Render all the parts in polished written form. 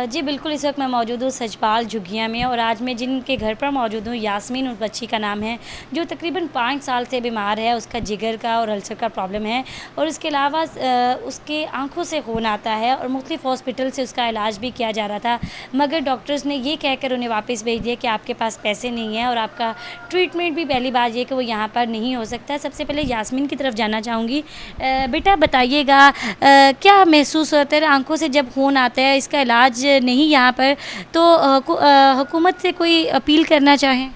जी बिल्कुल, इस वक्त मैं मौजूद हूँ सचपाल झुग्गियाँ में और आज मैं जिनके घर पर मौजूद हूँ यास्मीन उस बच्ची का नाम है, जो तकरीबन 5 साल से बीमार है। उसका जिगर का और अल्सर का प्रॉब्लम है और इसके अलावा उसके आँखों से खून आता है और मुख्तलिफ़ हॉस्पिटल से उसका इलाज भी किया जा रहा था, मगर डॉक्टर्स ने ये कहकर उन्हें वापस भेज दिया कि आपके पास पैसे नहीं हैं और आपका ट्रीटमेंट भी पहली बात ये कि वो यहाँ पर नहीं हो सकता है। सबसे पहले यास्मीन की तरफ जानना चाहूँगी। बेटा बताइएगा, क्या महसूस होता है आँखों से जब खून आता है, इसका इलाज नहीं यहाँ पर, तो हुकूमत से कोई अपील करना चाहें?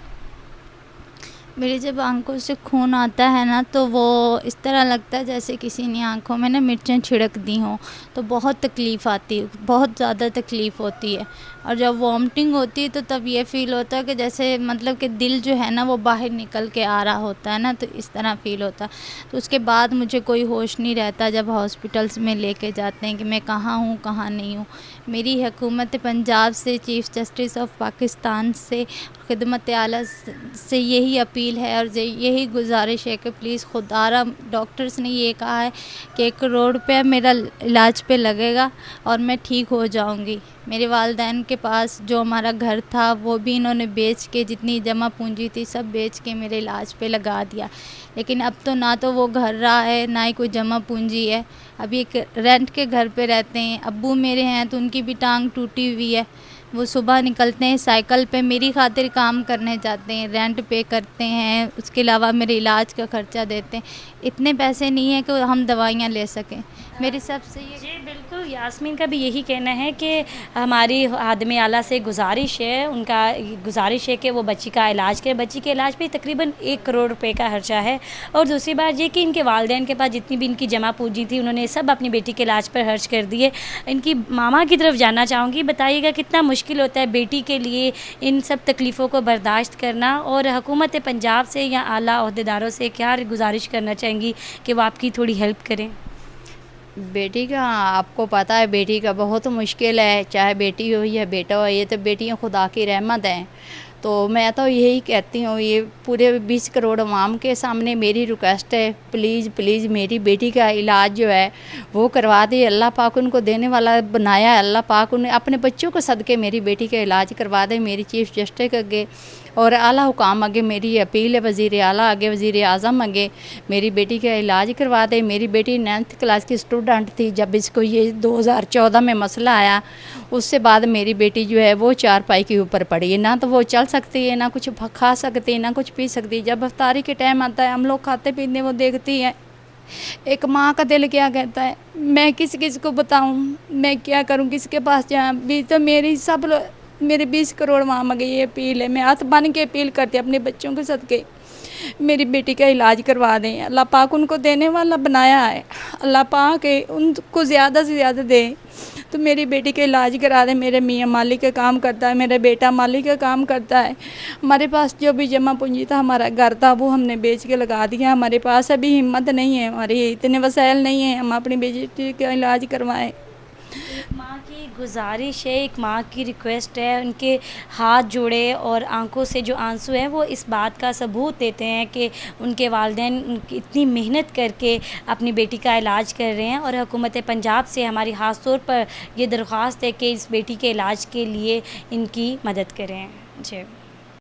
मेरी जब आँखों से खून आता है ना, तो वो इस तरह लगता है जैसे किसी ने आँखों में ना मिर्चें छिड़क दी हों। तो बहुत तकलीफ़ आती है, बहुत ज़्यादा तकलीफ़ होती है। और जब वॉमिटिंग होती है तो तब ये फ़ील होता है कि जैसे मतलब कि दिल जो है ना वो बाहर निकल के आ रहा होता है ना, तो इस तरह फ़ील होता है। तो उसके बाद मुझे कोई होश नहीं रहता जब हॉस्पिटल्स में लेके जाते हैं कि मैं कहाँ हूँ, कहाँ नहीं हूँ। मेरी हुकूमत पंजाब से, चीफ़ जस्टिस ऑफ पाकिस्तान से, खिदमत आला से यही अपील है और यही गुजारिश है कि प्लीज़ खुदारा, डॉक्टर्स ने ये कहा है कि 1 करोड़ रुपया मेरा इलाज पे लगेगा और मैं ठीक हो जाऊंगी। मेरे वालिदैन के पास जो हमारा घर था वो भी इन्होंने बेच के, जितनी जमा पूंजी थी सब बेच के मेरे इलाज पे लगा दिया। लेकिन अब तो ना तो वो घर रहा है, ना ही कोई जमा पूंजी है। अभी एक रेंट के घर पे रहते हैं। अब्बू मेरे हैं तो उनकी भी टांग टूटी हुई है। वो सुबह निकलते हैं साइकिल पे, मेरी खातिर काम करने जाते हैं, रेंट पे करते हैं, उसके अलावा मेरे इलाज का ख़र्चा देते हैं। इतने पैसे नहीं है कि हम दवाइयाँ ले सकें। मेरी सबसे ये जी बिल्कुल, यास्मीन का भी यही कहना है कि हमारी खादिम आला से गुजारिश है, उनका गुजारिश है कि वो बच्ची का इलाज करें। बच्ची के इलाज पे तकरीबन 1 करोड़ रुपए का खर्चा है और दूसरी बात ये कि इनके वालिदैन के पास जितनी भी इनकी जमा पूंजी थी उन्होंने सब अपनी बेटी के इलाज पर खर्च कर दिए। इनकी मामा की तरफ जानना चाहूँगी, बताइएगा कितना मुश्किल होता है बेटी के लिए इन सब तकलीफ़ों को बर्दाश्त करना, और हुकूमत पंजाब से या आला ओहदेदारों से क्या गुजारिश करना चाहेंगी कि वो आपकी थोड़ी हेल्प करें? बेटी का आपको पता है, बेटी का बहुत मुश्किल है, चाहे बेटी हो या बेटा हो, ये तो बेटियां खुदा की रहमत हैं। तो मैं तो यही कहती हूँ, ये पूरे 20 करोड़ अवाम के सामने मेरी रिक्वेस्ट है, प्लीज़ प्लीज़ मेरी बेटी का इलाज जो है वो करवा दे। अल्लाह पाक उनको देने वाला बनाया है, अल्लाह पाक उन्हें अपने बच्चों को सदके मेरी बेटी का इलाज करवा दे। मेरी चीफ़ जस्टिस आगे और आला हुकाम आगे मेरी अपील है, वज़ीर आला आगे, वज़ीर आज़म आगे, मेरी बेटी का इलाज करवा दे। मेरी बेटी 9th क्लास की स्टूडेंट थी जब इसको ये 2014 में मसला आया। उससे बाद मेरी बेटी जो है वो चारपाई के ऊपर पड़ी है, ना तो वो चल सकती है, ना कुछ खा सकती है, ना कुछ पी सकती है। जब अफ्तारी के टाइम आता है हम लोग खाते पीते वो देखती हैं। एक माँ का दिल क्या कहता है, मैं किस किस को बताऊँ, मैं क्या करूँ, किसके पास जाऊँ। भी तो मेरी सब मेरे 20 करोड़ वहाँ मगे ये अपील है, मैं हाथ बन के अपील करती अपने बच्चों के सदके मेरी बेटी का इलाज करवा दें। अल्लाह पाक उनको देने वाला बनाया है, अल्लाह पाक उनको ज़्यादा से ज़्यादा दे। तो मेरी बेटी का इलाज करा दें। मेरे मियाँ माली का काम करता है, मेरा बेटा माली का काम करता है। हमारे पास जो भी जमा पूंजी था, हमारा घर था, वो हमने बेच के लगा दिया। हमारे पास अभी हिम्मत नहीं है, हमारे इतने वसाइल नहीं हैं हम अपनी बेटी का इलाज करवाएं। एक माँ की गुजारिश है, एक माँ की रिक्वेस्ट है, उनके हाथ जोड़े और आंखों से जो आंसू हैं वो इस बात का सबूत देते हैं कि उनके वालिदैन उनकी इतनी मेहनत करके अपनी बेटी का इलाज कर रहे हैं। और हुकूमत पंजाब से हमारी ख़ास तौर पर ये दरख्वास्त है कि इस बेटी के इलाज के लिए इनकी मदद करें। जी।